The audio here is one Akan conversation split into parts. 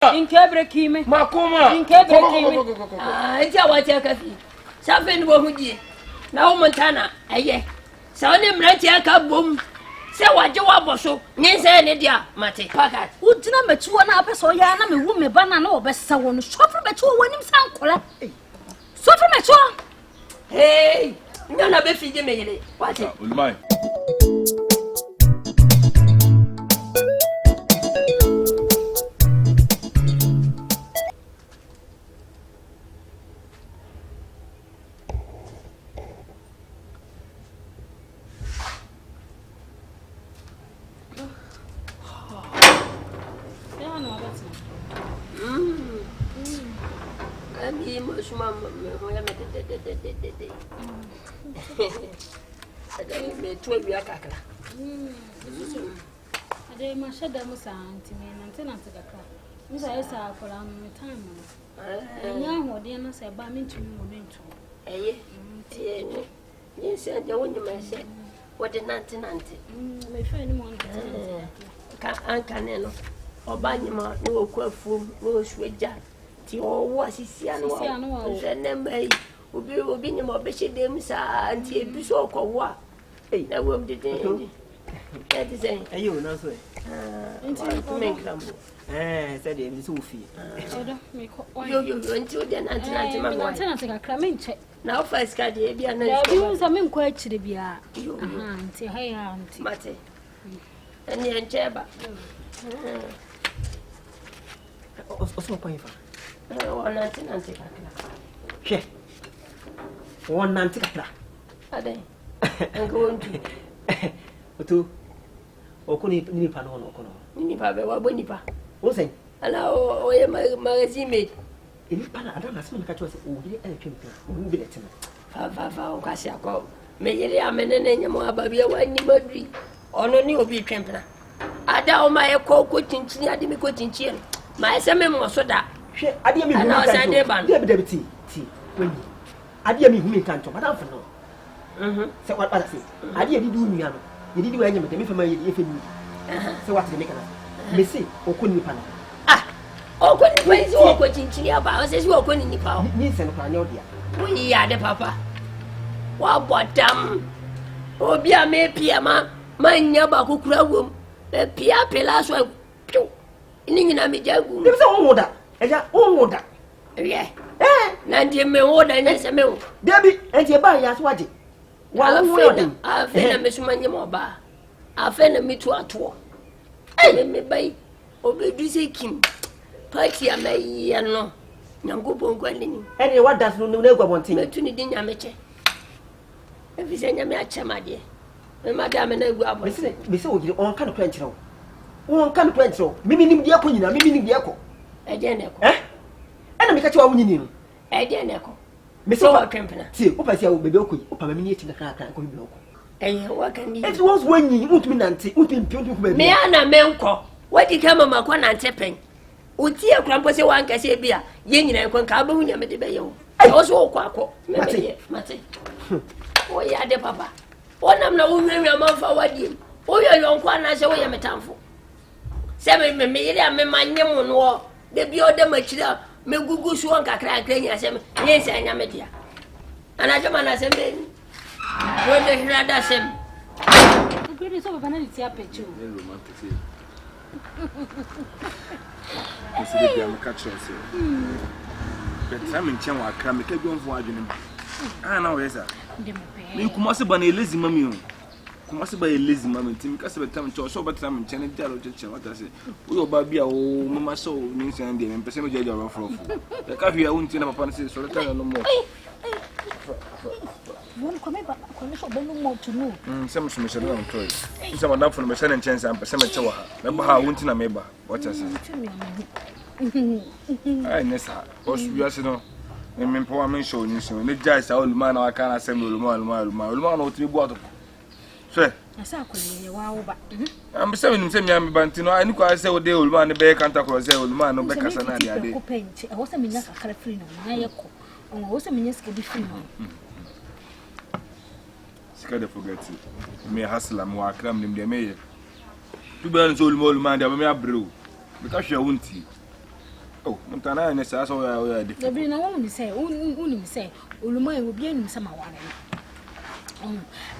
Inkebre kime. Makoma. Inkebre kime. Enti awati akafi. Safe ni bo hudie. Na wo montana eye. Sa oni mranti aka bom. Se waje waboso. Nyense ne dia mate. Pakat. Udina metuo na apeso ya na mewu me bana na obesa wonu. Sofre metuo wonim sankola. Sofre metuo. Hey. Nyana be fije meyele. Wate. Ulmai. Ade ma shada musa antime nante kakra. Musa yesa akola no time no. Enya hode na se ba mentumi mo nentu. Eye. Ni se de wonyi ma se. Wode nante. Me fe ni mo nante. Ka anka ne no. Oba nyima no okwafu no osuaja. Ti owo asisia no. Nse ne mai. Obi nyima obehye dem sa anti ebiso okowo a. Na wom dede. That is it. Ayo na so. Said him so fi. You until then anti ma go. Nante kakra menche. Now first card e bia na. Ya bi so me nkwa akire bia. Anti hai anti. Mate. Ani enche ba. Oso pa ifa. Wala nante kakra. She. Won nante kakra. Ade. Ngo ntu. Otoo. Okuni nipa no okono. Nipa be wa bo nipa. Wo sen? Ala o ye magazine mate. Nipa na ada na se me ka cho se o bi e twempe. O bi le tena. Fa o kasi akọ. Me yele amene na nyamo ababia wa ni madri. Ono ni obi twempena. Ada o ma ye ko tinchini ade me ko tinchie. Ma ese me mo so da. Hwe ade me hu ka nto. Debi ti. Wani. Ade me hu me ka nto. Madam fa no. Se what say? Ade bi du nua no. Ye didi wa nyame me fa ma ye fe ni. Se what me kana. Me say okoni nipa no. Okoni pa isi okoni tinchini aba. O se si okoni nipa o. Ni se no kwa nya odia. Wi ya de papa. Wa bodam. Obi a me pia ma nya ba kokura wom. E pia pela so piu. Ni nyina me jagu. Dem se won Eja won Ye. Na ndi me woda nya se me wo. Debi enti e ba ya so waje. Wa wo odin. Afe na me suma nyema oba. Afe na me tu ato. Me bai. Obedu se kim. Party a me ye no. Nyango bongo ni. Eni what does no na gwa bontin. Me tu ni di nya meche. E fi se nya me achemade. Me madam na egu abo. Me se ogire on kan kra nkyerɛ wo. On kan kra nkyerɛ wo. Mimi nim de akonyina, mimi nim de akɔ. E de na ekɔ. Ɛna me ka kyerɛ wo nyini no. E de na ekɔ. Me se wa twempena. See, wo pa se wo bebe okoyi, wo pa ma mini eti na kra kra ko bi okɔ. Eh, wa kan ni. It was when you mutumi nante, mutumi mpiontu ko ba bi. Me ana me nkɔ. Wadi ka mama kɔ nante pen. Oti akura mpo se wan kase bi a, ye nyina nkɔ ka ba hunya me de be ye wo. O so kɔ akɔ. Mate. O ya de papa. Onam na wo nwia manfa wadi. O ye yonko ana se wo ye metamfo. Se me yire a me manyem no. De bi o de machira me gugu so nkakra akra nya se me. Nye se anya me dia. Ana jama na se me. Wo de hira da se me. Grade so baba na ti apechu. Ese de am catch us. But time in chen wa kra me ka bi onfo adwene. Na wo yesa. Me kuma se ba na elezi mami o. Kuma se ba elezi mami tim ka se betam cho so betam nchen dia lo cheche wata se. Wo yo ba bia o mama so ni nsan de me pese me jeje rofrofo. E ka hia wo ntina papa na se so leta no mo. Won come ba ko so be no mo to no. Some so no toy. Some na for no me se nchen san pese me che wa ha. Me ba ha wo ntina me ba. Wata se. Ai nesa. O su bia se no. Me mpo wa men show ni so. Ne jai sa oluma na wa kana se me oluma na o tri bu ato. So asa akole ye wa wo ba. Am se me se me am banti no ani kwa se o de oluma ne be kanta ko se oluma no be kasa na de ade. Ko penche. E wo se me nya kakra free no na ye ko. O wo se me nya ske bi free no. Sika de forget me hasla mo akram nim de me ye. Tu be nso oluma de ba me abreu. Be ka hwe wonti. Sometimes I say so we are different. The be na won say uni say oluma e obi anim sama ware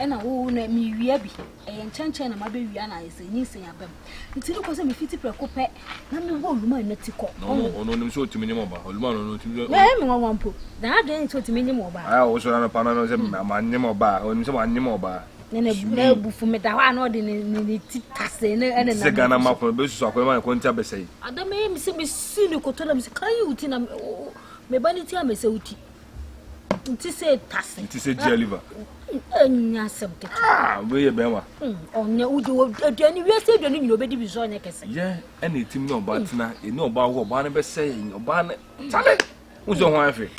na wo na mi wia bi enchanchen na ma be wia na ese nyi sen abam nti ko se me fiti preko pe na me wo oluma na tiko no nim so timi nyimo ba oluma no timi me won po na ade so timi nyimo ba ah wo so na pa no se ma nyimo ba onim se ma nyimo ba na bufu me da wa na ode ni titase na na se gana ma po be susu akwema ko ntia be sei adame mi se me si ni ko to na mi se kan yi uti na me ba ni ti a me se uti nti se tase nti se jeliver enya semte we ye bema onya ujo aduani wi ase aduani nyino bedi bi so nya kese ye ene tim no ba tina ene oba wo oba ne be sei oba ne tale uzo ho afi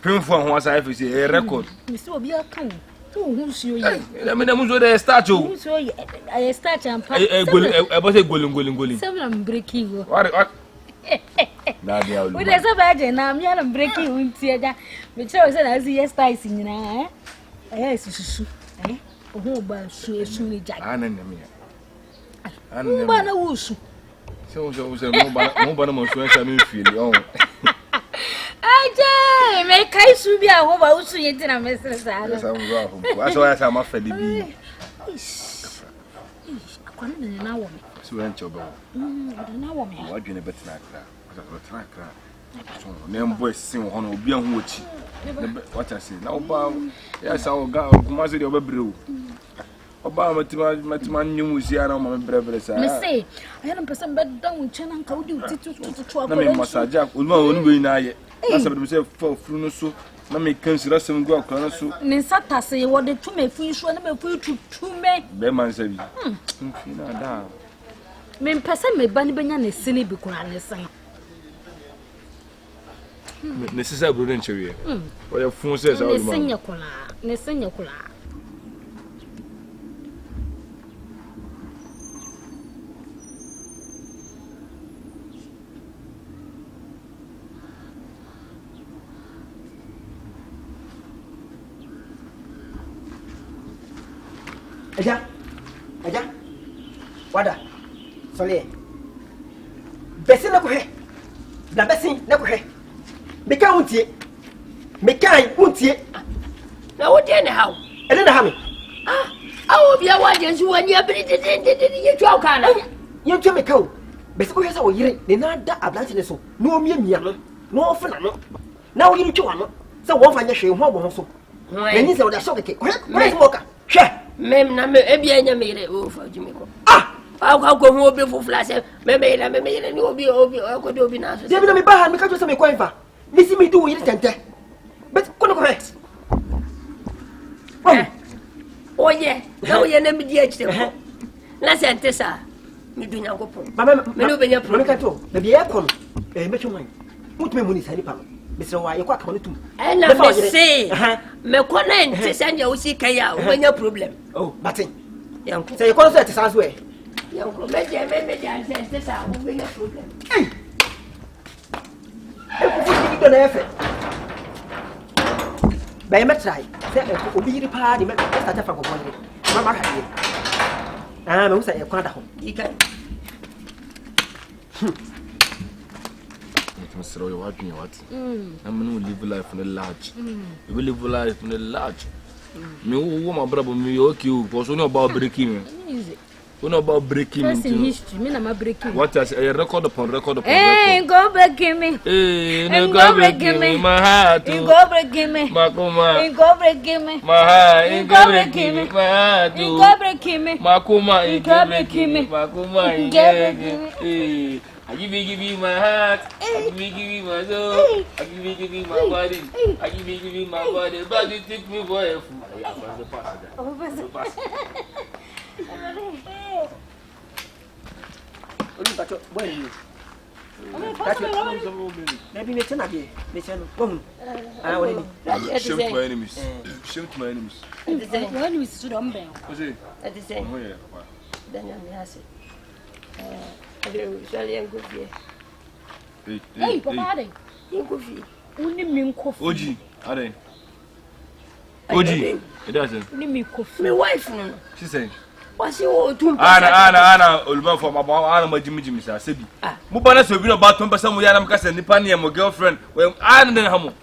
pimfo ho asa afi se e record mi se obi aka wo hu suo ye na me na muzo de start o suo ye I start am pa e bo se golin seven am breaking wo what na dia olu we dey say ba je na me am breaking unti eja me tell say na see style nyina susu oho ba su esu ni jag ana nyame ana ba na wusu so mo ba na mo so esa me feel on aje me kai su bi a wo ba wusu yenti na mesre sa ala esa mo go afo aso ya sa ma fede bi akwana na wo me so en chobo na wo me wa dwene betina kra so nem boy sin ho no obi ahu ochi what I say now ba ya sa o ga kuma se de obebrew oba matima nyum usia na ma brebre sa me say I am person bed down chena nka wudi utitu na me massage ulma wonu we na ye na se be se fru no so na me kan sira sem go akra no so ni satase wo de tume fu so na me fu tutume be man se bi na da me person me ba ni benya na sini bi kura ne san necessary bro nchewe o ya fun se sa ulma ne senya kula Aja wada sole besi na ko he da besi na ko he meka untie na wo de ne hawo ele na ha me awo bia wa je su wani abiri de ye twa kana ye twa meka o besi ko he sa wo yire ne na da ablanti ne so no mia no no funa no na wo yire twa no se wo fa nya hwe ho bo so na ni se wo da so keke ko he mo ka hwe mem na me ebia nya mere o fa jimi ko ko hu obi fufla se me mere ni obi ko de obi na so de bi na me ba ha me ka jo se me kwan fa mi si mi du yire tente bet ko no ko he oye na oye na mi di akire ko na se ntesa mi du nya ko pon me no be nya pro me ka to na bi e ko no me twman mutume mu ni sani pa me se wa ye ko aka no tum na me se me ko na ntesa nya o si kan ya o be nya problem oh batin yanko se ye ko no se tesa so e yanko me je ntesa o be nya problem e ko do na efe ba me try se obi yiri pa di me start fa go bonne mama ha me usa e kwa da ho ikan Mr. Roy, what do you want? I'm going to live life on the large. You will live life on the large. Me, my brother, me, okay, because we know about breaking. We know about breaking. That's in history. Me, I'm breaking. What is a record upon record? Hey, go breaking me. Hey, go breaking me. My heart. Go breaking me. Makuma. Go breaking me. My heart. Go breaking me. My heart. Go breaking me. Makuma. Go breaking me. Makuma. Hey. I give you my heart, I give you my soul, I give you my body, I give you my body, but you take me for a fool. Maybe me tena be me tena come shame to my enemies. Shame to my enemies. When we stood on bell. What's it? At the same. Then you has it. Hey, Papa, only me coffee. Oji, are they? Oji, it doesn't. Only me coffee. My wife, she said, wasi o tum ana oluma for my boy ana majimi sa sebi mo bana so bi no ba to mpesa mo ya na mka se nipa ne mo girlfriend we ana den ha mo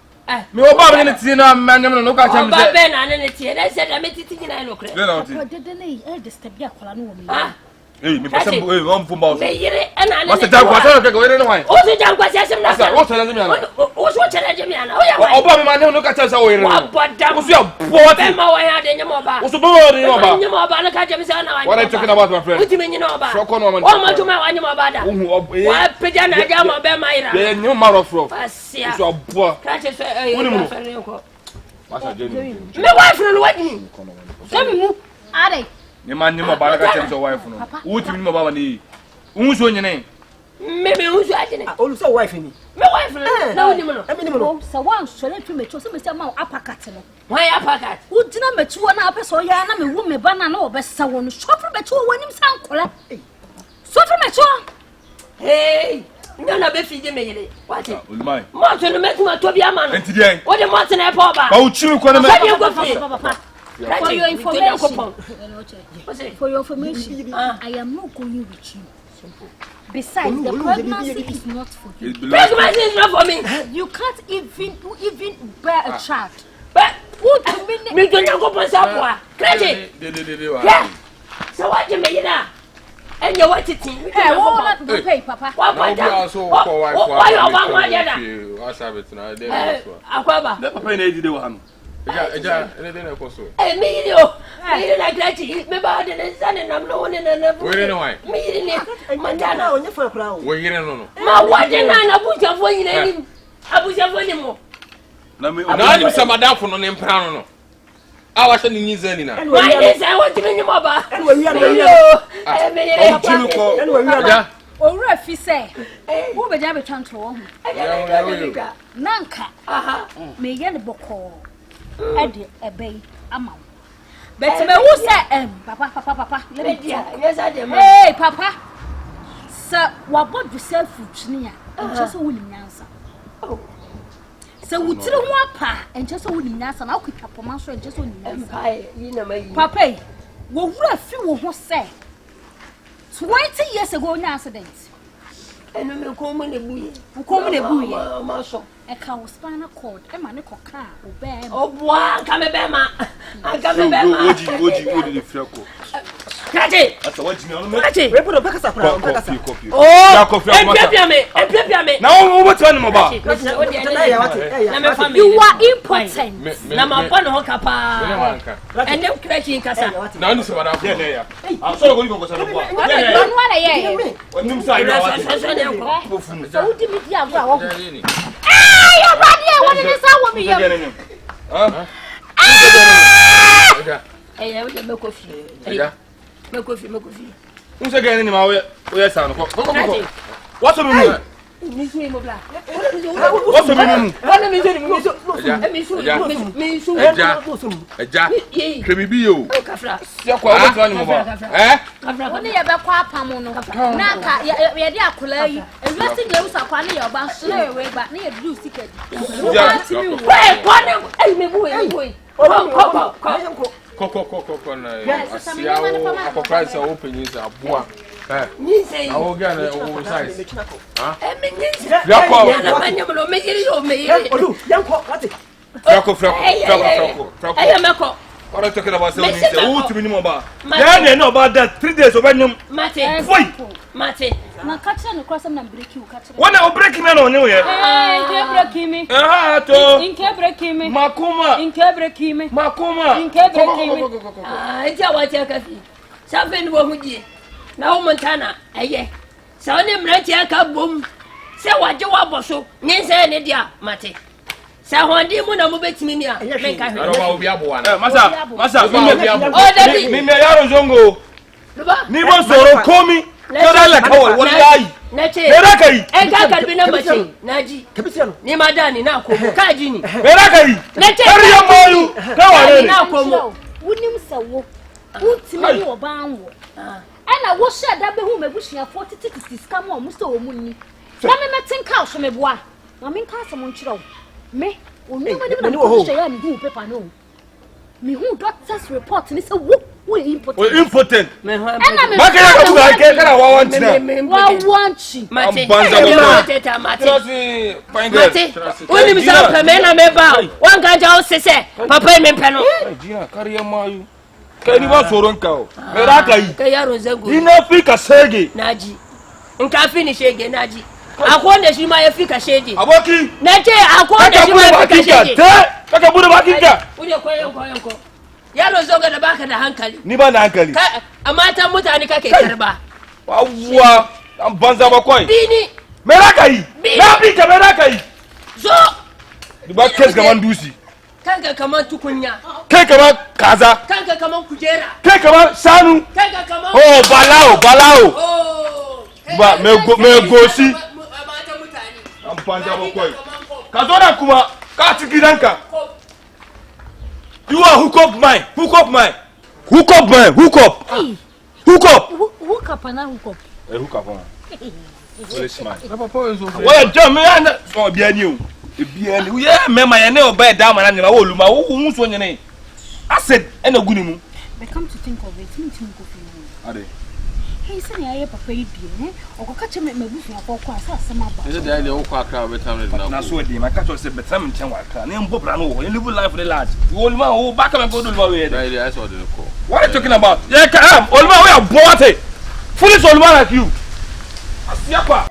me o ba me ne tie na manyam no ka cha me se ba be na ne tie na se da me titi nyina no kre dede ne disturb ya kola no wo me me pesa mo mfu ba o me yire ana ne masa ta kwa sa ka we ne wan o so jan kwa se asem na sa o so na mi ana o so challenge mi ana o ya wa o ba me ma ne no ka cha sa we ne wa bodam o so ya bo be ma wa ya de nyamo ba o so bo de nyamo ba nyamo ba na ka je mi se na wa what are you talking about my friend utimi nyino ba so ko no man o ma tuma wa nyamo ba da wa peja na ja mo be ma ira be nyamo ma rough asia so bo ka che so ko masa je me wife no wadi so mi mu are ni man ni mo ba ka tem so wife no utimi ni mo ba ni unso nyene me unso ajene olu so wife ni me wife no na woni mo no emi ni mo no so wan so le tu me cho so me se ma apakat no why apakat udina metu na apeso ya na me wu me ba na na obesa wonu sofre metu wonim sankola sofre metu hey nyana be fije me yele wati olumai mo to no me kuma to bi ama no enti den o de mo tena e pa ba ba uchi ko na me papa for your information for your information I am not going with you. Besides, the pregnancy is not for you. Pregnancy is not for me. You can't even bear a child. But me don't go for support. Crazy. Yeah. So what you mean now? And you want it? Hey, what not pay, Papa? Why you want one other? What's happening now? Akwaba. the papa na edi de wa no Eja, anything na koso. Me you. Me like that. Me ba de san na no one na. Where no why? Me ni. mandana onye fa kra o We yire no. Ma wade na bucha fo nyina ni. Abucha fo ni mo. na me Na ni se madam fo no ne mpra no no. A wa se ni nyiza ni na. Why dey say what me ni mo ba? ene wa wi ana Me yere uchi ko ene wa wi ana Ja. Owura fi say, wo be ja be twanto wo ho. Nanka. Aha. Me ye ne boko. E de ebei ama. But me who say papa let me talk. Yes I dey. Hey papa. Sir, wa bod yourself food ni a. Enche so wo nyansa. Oh. Sir, wo tire ho apa, enche so wo nyansa na wo kwitwa poma so enche so wo nyansa. Ai, yi na mai. Papa, wo wura fi wo ho say 20 years ago nya accident. Eno me ko mo ne buye. Ko mo ne buye. Ma so. E ka wo spinal cord, e ma ne koka obe. Oboa ka me be ma. Aka me be ma. oji de frako Kaje. ata waji me ono Kaje. we put on kasa kra on kasa copy Oh. ya coffee Empia me. na wo mo twa ni mo ba na ya wate Na me family. You are important. Na ma pa no hoka Me pa. wanka. Ende krachi kasa. Na ni se madam fo. ya na ya ah so go ni ko sa no ba Don't wanna hear. onim sa ina wate So ne ko. ko funu So who did me agora wo? Ja ni. Eh, your body e won ni sa wo mi ya yam. na ni ah Eja. Eh, we me kofi. Eja. Me kofi. unse ga ni ma we sa no ko what so me mu Ni so mo bla. what so me mu Wala mi so. Eja. Eja. Hwe bibi yo. Kafra. ya kwa wo twa ni mo ba Kafra. Woni ye be kwa apam no. Na ka ye de akola yi. Ewesi de usa kwa ne ye oba so we ba ne ye du sika di. Wait, what? Me boy. Koko na asia wo akokra se wo penyin se aboa. Ni say. Awo ga na wo size. Me ni say. Frako. Na manya mo me yiri yo me yiri. olu yanko wate frako Ayo me ko. what are you talking about say we say who to me ni mo ba ya na no about that 3 days obanyum Mate. Na ka tire no cross na break you ka tire. wana o break me no onye we Nke break me. to Nke break me. makuma Nke break me. makuma Nke break me. Ah, ntia wa tia kafi. Safe ni wo hudie. Na wo montana eye. Sa woni mranti aka bom. Se waje wa boso. Nyense ne dia mate. Sa hondi mu na mo betimi ni a. Me ka Aro hwe. ba obi aboa masa Oh, David. mi me yaro zongo Duba. ni bo soro komi toda la kawal wallahi Nace. bera kai Ka kalbi na mace. Naji. kabisi ano Ni ma da ni na komo. Ka ji ni. bera kai Nace. har ya moyu kawale Na komo. Wonim se wo. Utime ni oba anwo. Ena wo hye da be hu mebusua 40 scam o mu se o mu ni. Na me metinka so meboa. Na me nka so mo nkyerɛ wo. Me onu ma dem na ko hye ya ni hu paper no. Me hu doctor's report ni se wo We impotent. Me ho am. Maka ya ka buga ke kana wa want na. Wa want chi. Mate. Mate. Mate. Oni mi sa pa me na me ba. Wan ka ja o sese. Papa me pe no. Gina kariya mayu. Kai ni ba soron ka o. Me ra ka yi. Kai yaro zango. Ina fi ka shege. Naji. In ka fi ni shege naji. Akwai da shi ma ya fi ka shege. Aboki. Na ce akwai da shi ma ya fi ka shege. Kaka bude bakin ka. Uje koyon ko. Yaro zo ga da baka da hankali. Ni ba na hankali. Amma ta mutane kake karba. Wawwa, an banza ba koi. Bini. Me ra ka yi? Na bi ka me ra ka yi? Zo. Duba kes gaman dusi. Kanka kaman tukunya. Kai kaman kaza. Kanka kaman kujera. Kai kaman shanu. Kanka kaman. Oh, balao. Oh. Ba me gosi. Mata mutane. An banza ba koi. Ka zo da kuma ka ci gidanka. You are hook up mine. Hey. Hook up. Na hook up. Hook up on. Police man. Well, John, me and so be any. Be any. Yeah, me my ne oba da man na wo luma wo hu so nyene. I said, e na guni mu. But come to think of it, me go feel. Ade. Hey, say ya papa yi bi eh. Okoka che me bufu akọ kwa asa asema ba. Is it the idea wo kwa kra betam na. Na so dey, my catch say betam nchen wa kra. Na mbo bra no wo. You live life the large. Oluma wo back am go do luma we. The idea I saw the call. What are you talking about? Yeah, Oluma we are boate. Foolish Oluma like you. Asiapa.